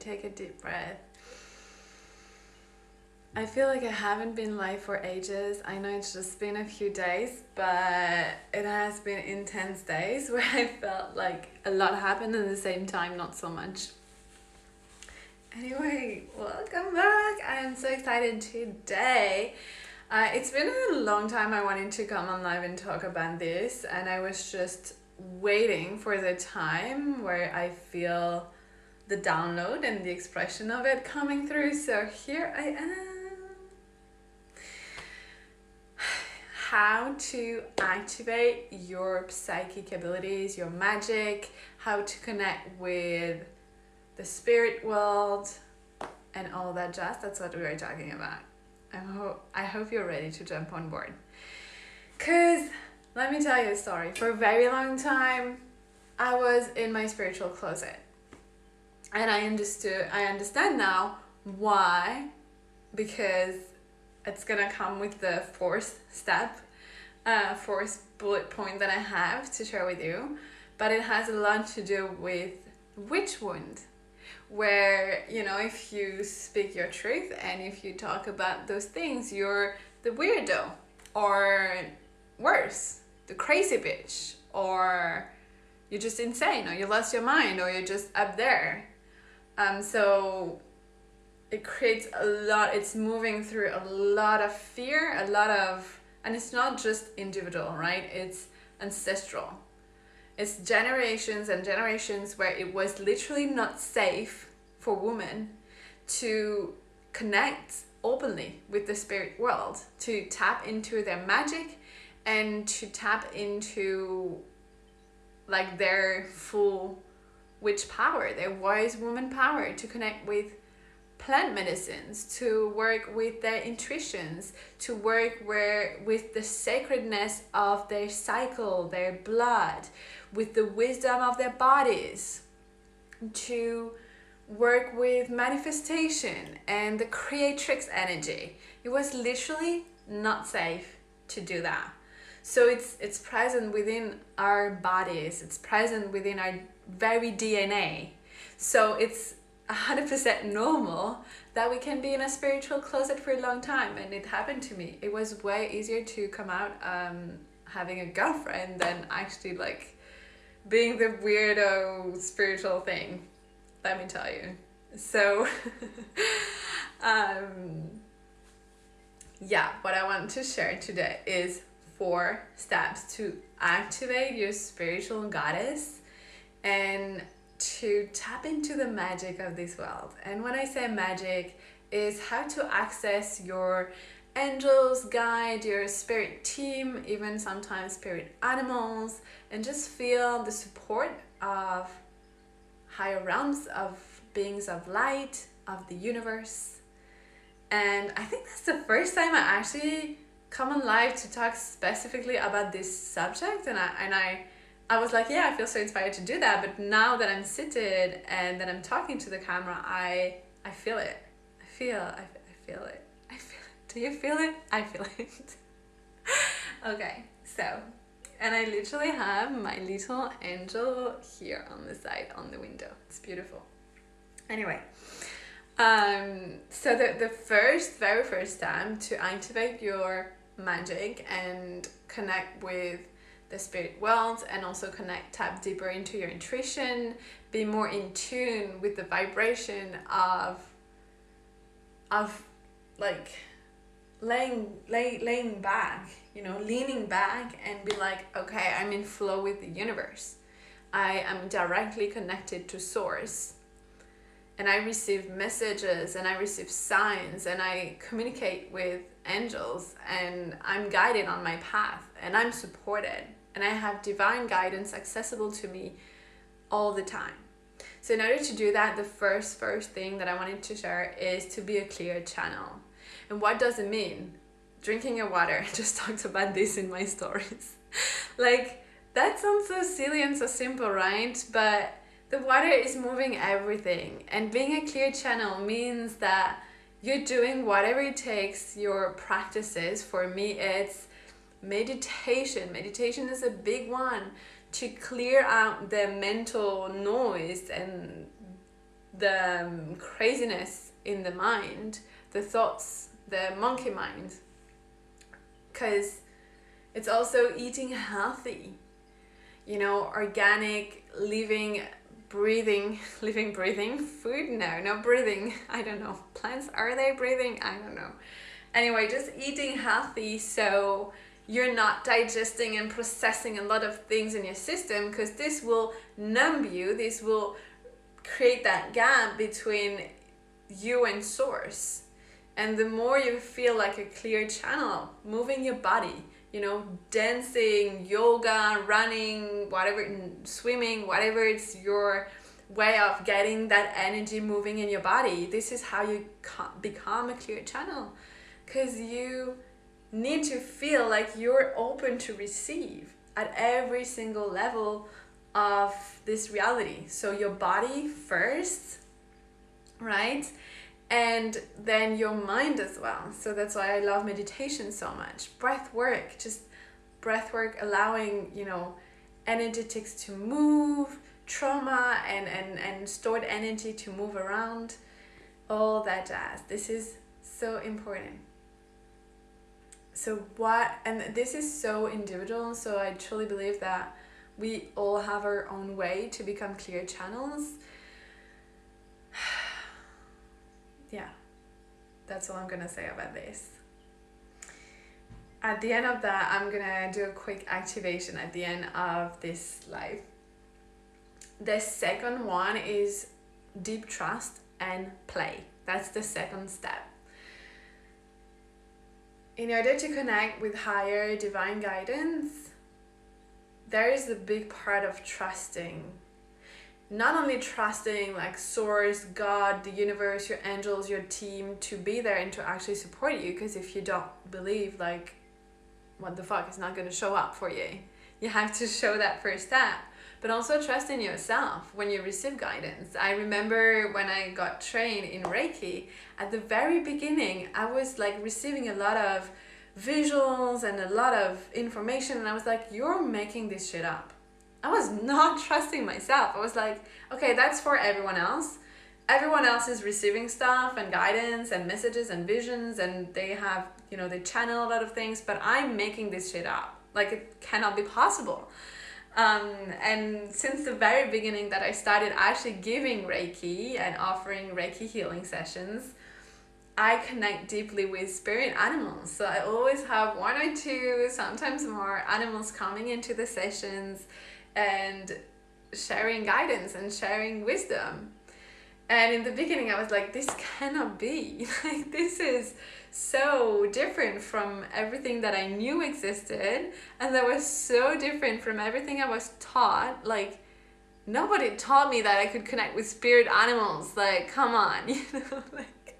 take a deep breath. I feel like I haven't been live for ages. I know it's just been a few days, but it has been intense days where I felt like a lot happened at the same time, not so much. Anyway, welcome back. I am so excited today. It's been a long time I wanted to come on live and talk about this, and I was just waiting for the time where I feel the download and the expression of it coming through. So here I am. How to activate your psychic abilities, your magic, how to connect with the spirit world and all that jazz. That's what we were talking about. I hope you're ready to jump on board. Because let me tell you a story. For a very long time, I was in my spiritual closet. And I understand now why, because it's gonna come with the fourth bullet point that I have to share with you. But it has a lot to do with witch wound, where, you know, if you speak your truth and if you talk about those things, you're the weirdo, or worse, the crazy bitch, or you're just insane, or you lost your mind, or you're just up there. So it creates a lot, it's moving through a lot of fear, and it's not just individual, right? It's ancestral. It's generations and generations where it was literally not safe for women to connect openly with the spirit world, to tap into their magic and to tap into like their full witch power, their wise woman power, to connect with plant medicines, to work with their intuitions, to work with the sacredness of their cycle, their blood, with the wisdom of their bodies, to work with manifestation and the creatrix energy. It was literally not safe to do that. So it's present within our bodies, it's present within our very DNA. So it's 100% normal that we can be in a spiritual closet for a long time. And it happened to me. It was way easier to come out having a girlfriend than actually like being the weirdo spiritual thing, let me tell you. So what I want to share today is 4 steps to activate your spiritual goddess and to tap into the magic of this world. And when I say magic, is how to access your angels, guide, your spirit team, even sometimes spirit animals, and just feel the support of higher realms, of beings of light, of the universe. And I think that's the first time I actually come on live to talk specifically about this subject, and I was like, yeah, I feel so inspired to do that. But now that I'm seated and that I'm talking to the camera, I feel it. I feel it. Do you feel it? I feel it. Okay, so, and I literally have my little angel here on the side, on the window. It's beautiful. Anyway, so the very first time to activate your magic and connect with the spirit world, and also tap deeper into your intuition, be more in tune with the vibration of like laying back, you know, leaning back and be like, okay, I'm in flow with the universe. I am directly connected to source, and I receive messages and I receive signs and I communicate with angels, and I'm guided on my path and I'm supported, and I have divine guidance accessible to me all the time. So in order to do that, the first thing that I wanted to share is to be a clear channel. And what does it mean? Drinking your water. I just talked about this in my stories. Like, that sounds so silly and so simple, right? But the water is moving everything. And being a clear channel means that you're doing whatever it takes, your practices. For me, it's meditation. Meditation is a big one, to clear out the mental noise and the craziness in the mind, the thoughts, the monkey mind. Because it's also eating healthy, you know, organic, living, breathing food. No breathing, I don't know. Plants, are they breathing? I don't know. Anyway, just eating healthy, so you're not digesting and processing a lot of things in your system, because this will numb you. This will create that gap between you and source. And the more you feel like a clear channel, moving your body, you know, dancing, yoga, running, whatever, swimming, whatever, it's your way of getting that energy moving in your body. This is how you become a clear channel, because you need to feel like you're open to receive at every single level of this reality. So your body first, right? And then your mind as well. So that's why I love meditation so much. Breath work, just breath work, allowing, you know, energetics to move, trauma and stored energy to move around, all that jazz. This is so important. So and this is so individual, so I truly believe that we all have our own way to become clear channels. Yeah, that's all I'm gonna say about this. At the end of that, I'm gonna do a quick activation at the end of this live. The second one is deep trust and play. That's the second step. In order to connect with higher divine guidance, there is a big part of trusting. Not only trusting like source, God, the universe, your angels, your team to be there and to actually support you, because if you don't believe, like, what the fuck, is not going to show up for you. You have to show that first step. But also trust in yourself when you receive guidance. I remember when I got trained in Reiki, at the very beginning, I was like receiving a lot of visuals and a lot of information, and I was like, you're making this shit up. I was not trusting myself. I was like, okay, that's for everyone else. Everyone else is receiving stuff and guidance and messages and visions, and they have, you know, they channel a lot of things, but I'm making this shit up. Like, it cannot be possible. And since the very beginning that I started actually giving Reiki and offering Reiki healing sessions, I connect deeply with spirit animals. So I always have one or two, sometimes more, animals coming into the sessions and sharing guidance and sharing wisdom. And in the beginning I was like, this cannot be. Like, this is so different from everything that I knew existed, and that was so different from everything I was taught. Like, nobody taught me that I could connect with spirit animals. Like, come on, you know, like,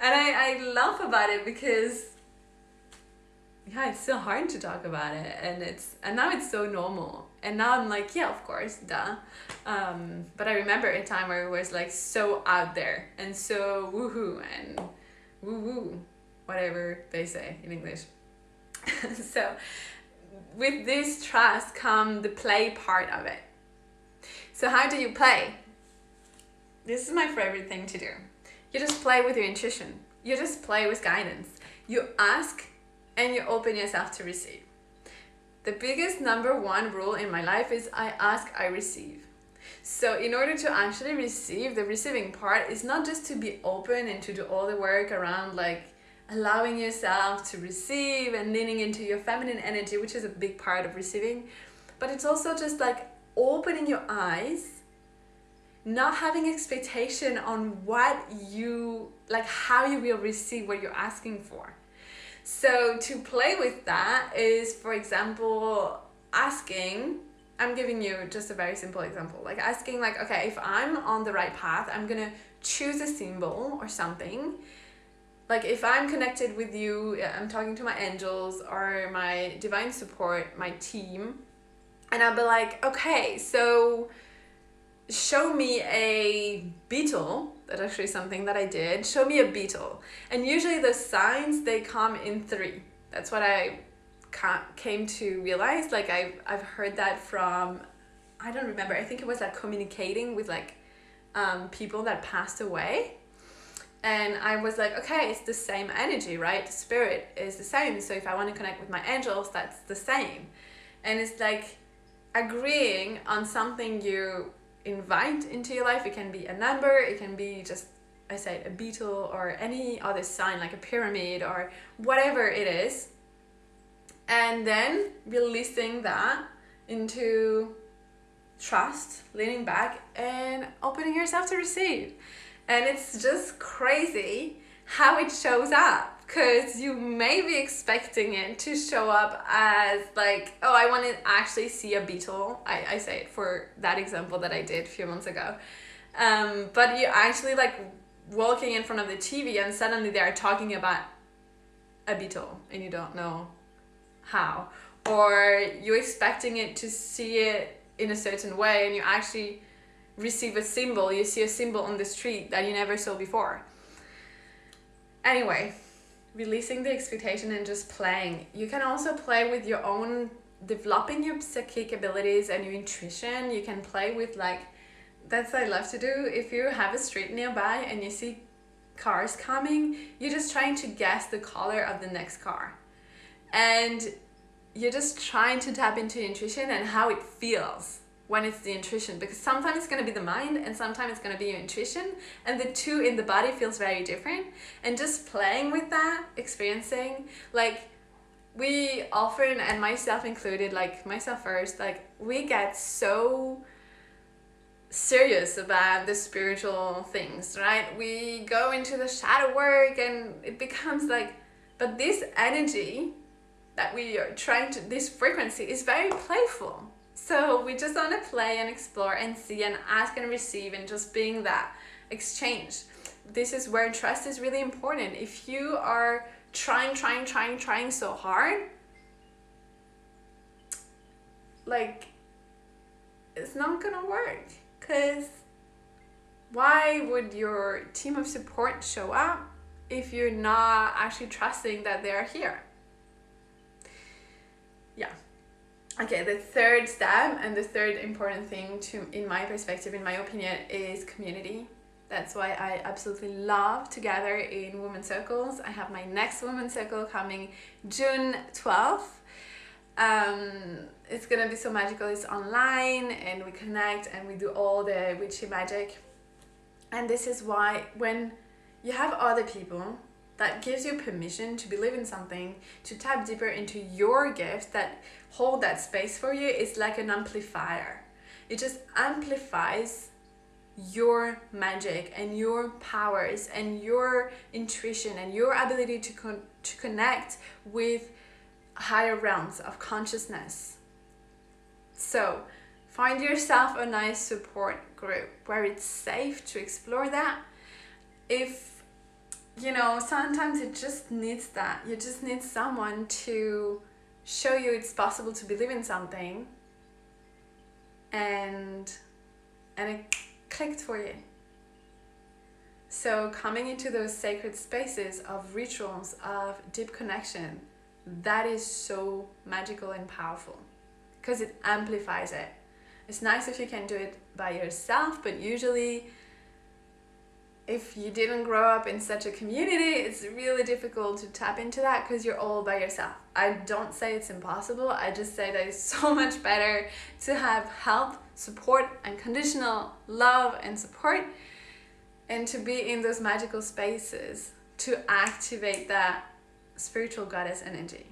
and I laugh about it because, yeah, it's so hard to talk about it, and now it's so normal, and now I'm like, yeah, of course, duh. But I remember a time where it was like so out there and so woohoo and woo woo, whatever they say in English. So with this trust come the play part of it. So how do you play? This is my favorite thing to do. You just play with your intuition. You just play with guidance. You ask and you open yourself to receive. The biggest number one rule in my life is I ask, I receive. So in order to actually receive, the receiving part is not just to be open and to do all the work around like allowing yourself to receive and leaning into your feminine energy, which is a big part of receiving, but it's also just like opening your eyes, not having expectation on what you, like how you will receive what you're asking for. So to play with that is, for example, asking, I'm giving you just a very simple example, like asking like, okay, if I'm on the right path, I'm gonna choose a symbol or something. Like if I'm connected with you, I'm talking to my angels or my divine support, my team, and I'll be like, okay, so show me a beetle. That's actually something that I did. Show me a beetle. And usually the signs, they come in 3. That's what I came to realize. Like I've heard that from, I don't remember, I think it was like communicating with like people that passed away. And I was like, okay, it's the same energy, right? Spirit is the same. So if I want to connect with my angels, that's the same. And it's like agreeing on something you invite into your life. It can be a number, it can be just, I said, a beetle, or any other sign like a pyramid or whatever it is. And then releasing that into trust, leaning back and opening yourself to receive. And it's just crazy how it shows up, because you may be expecting it to show up as like, oh, I want to actually see a beetle. I say it for that example that I did a few months ago. But you actually like walking in front of the TV and suddenly they are talking about a beetle and you don't know how. Or you're expecting it to see it in a certain way and you actually receive a symbol, you see a symbol on the street that you never saw before. Anyway, releasing the expectation and just playing. You can also play with your own, developing your psychic abilities and your intuition. You can play with like, that's what I love to do. If you have a street nearby and you see cars coming, you're just trying to guess the color of the next car. And you're just trying to tap into your intuition and how it feels when it's the intuition, because sometimes it's going to be the mind and sometimes it's going to be your intuition, and the two in the body feels very different. And just playing with that, experiencing, like we often, and myself included, like myself first, like we get so serious about the spiritual things, right? We go into the shadow work and it becomes like, but this energy that we are trying to, this frequency is very playful. So we just want to play and explore and see and ask and receive and just being that exchange. This is where trust is really important. If you are trying so hard, like it's not gonna work, because why would your team of support show up if you're not actually trusting that they're here? Yeah. Okay, the third step and the third important thing to, in my perspective, in my opinion, is community. That's why I absolutely love to gather in women's circles. I have my next women's circle coming June 12th. It's gonna be so magical. It's online and we connect and we do all the witchy magic. And this is why when you have other people, that gives you permission to believe in something, to tap deeper into your gifts that hold that space for you. It's like an amplifier. It just amplifies your magic and your powers and your intuition and your ability to connect with higher realms of consciousness. So find yourself a nice support group where it's safe to explore that. If you know, sometimes it just needs that. You just need someone to show you it's possible to believe in something, and it clicked for you. So coming into those sacred spaces of rituals, of deep connection, that is so magical and powerful because it amplifies it. It's nice if you can do it by yourself, but usually if you didn't grow up in such a community, it's really difficult to tap into that because you're all by yourself. I don't say it's impossible. I just say that it's so much better to have help, support, unconditional love and support, and to be in those magical spaces to activate that spiritual goddess energy.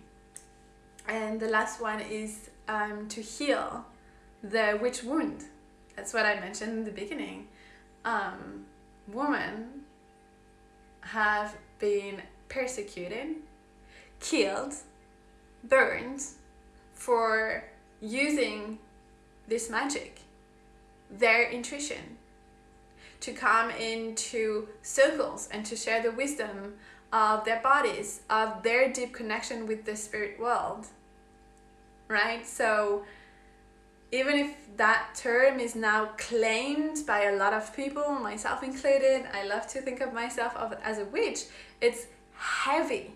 And the last one is to heal the witch wound. That's what I mentioned in the beginning. Women have been persecuted, killed, burned for using this magic, their intuition, to come into circles and to share the wisdom of their bodies, of their deep connection with the spirit world, right? So even if that term is now claimed by a lot of people, myself included, I love to think of myself as a witch, it's heavy.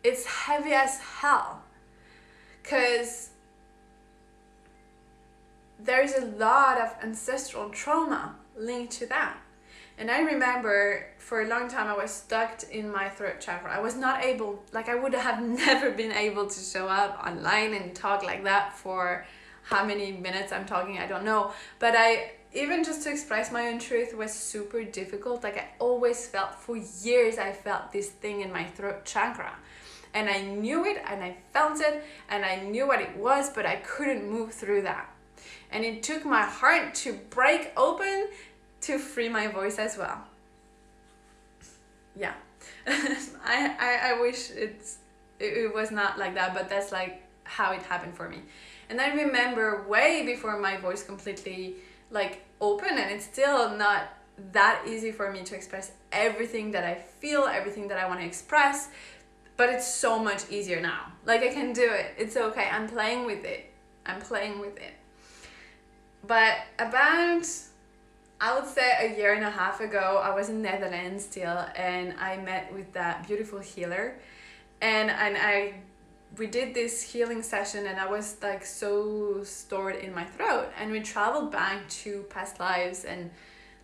It's heavy as hell. Because there's a lot of ancestral trauma linked to that. And I remember for a long time I was stuck in my throat chakra. I was not able, like I would have never been able to show up online and talk like that for how many minutes I'm talking, I don't know. But even just to express my own truth was super difficult. Like I always felt, for years I felt this thing in my throat chakra. And I knew it and I felt it and I knew what it was, but I couldn't move through that. And it took my heart to break open to free my voice as well. Yeah. I wish it was not like that, but that's like how it happened for me. And I remember way before my voice completely like open, and it's still not that easy for me to express everything that I feel, everything that I want to express, but it's so much easier now. Like I can do it. It's okay. I'm playing with it. But about, I would say a year and a half ago, I was in Netherlands still, and I met with that beautiful healer, and we did this healing session, and I was like so stored in my throat, and we traveled back to past lives and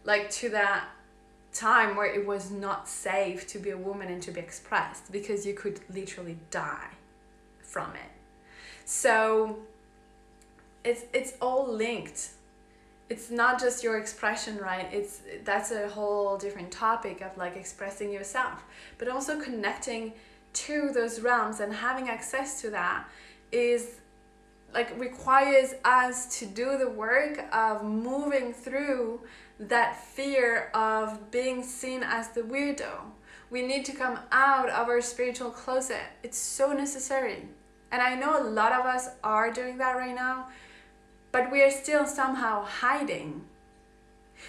like to that time where it was not safe to be a woman and to be expressed, because you could literally die from it. So it's all linked. It's not just your expression, right? That's a whole different topic of like expressing yourself, but also connecting to those realms and having access to that is like requires us to do the work of moving through that fear of being seen as the weirdo. We need to come out of our spiritual closet. It's so necessary. And I know a lot of us are doing that right now, but we are still somehow hiding.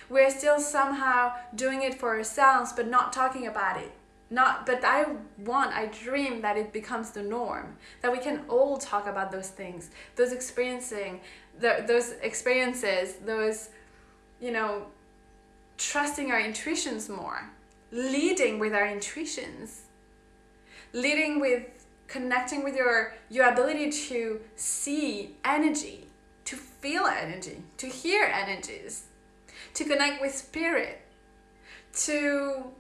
We are still somehow doing it for ourselves, but not talking about it. But I dream that it becomes the norm, that we can all talk about those things, those experiences, trusting our intuitions more, leading with our intuitions, leading with connecting with your ability to see energy, to feel energy, to hear energies, to connect with spirit, to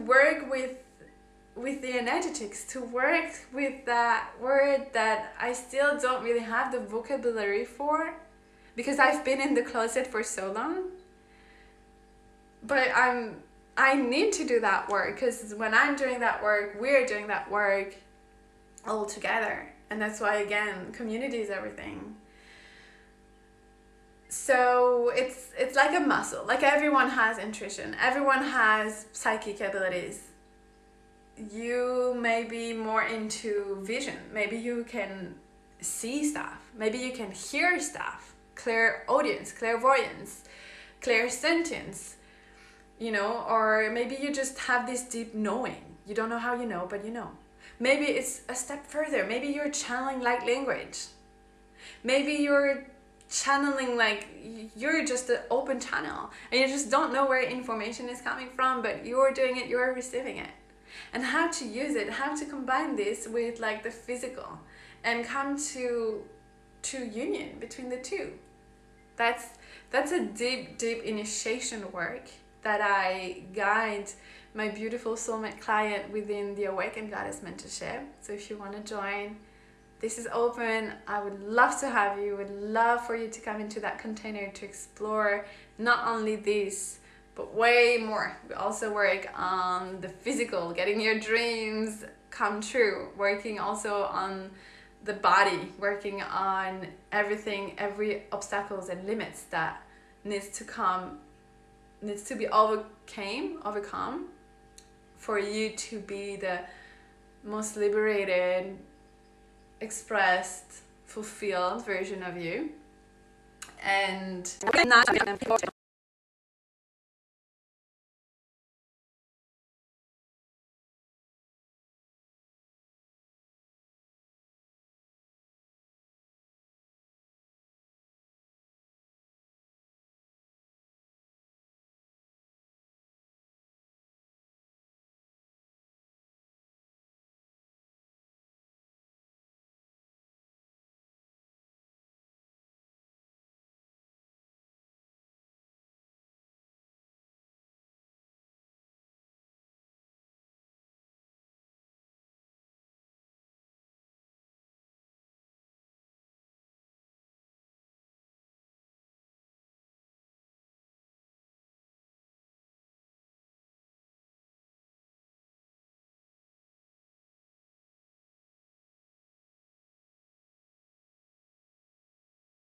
work with the energetics, to work with that word that I still don't really have the vocabulary for, because I've been in the closet for so long. But I need to do that work, because when I'm doing that work, we're doing that work all together. And that's why, again, community is everything. So it's like a muscle. Like everyone has intuition. Everyone has psychic abilities. You may be more into vision. Maybe you can see stuff. Maybe you can hear stuff. Clairaudience, clairvoyance, clairsentience, or maybe you just have this deep knowing. You don't know how you know, but you know. Maybe it's a step further. Maybe you're channeling light language. Maybe you're channeling like you're just an open channel and you just don't know where information is coming from, but you're doing it, you're receiving it. And how to use it, how to combine this with like the physical and come to union between the two. That's a deep initiation work that I guide my beautiful soulmate client within the Awakened Goddess Mentorship. So if you want to join, this is open. I would love to have you. Would love for you to come into that container to explore not only this, but way more. We also work on the physical, getting your dreams come true, working also on the body, working on everything, every obstacles and limits that needs to be overcome for you to be the most liberated, expressed, fulfilled version of you. And not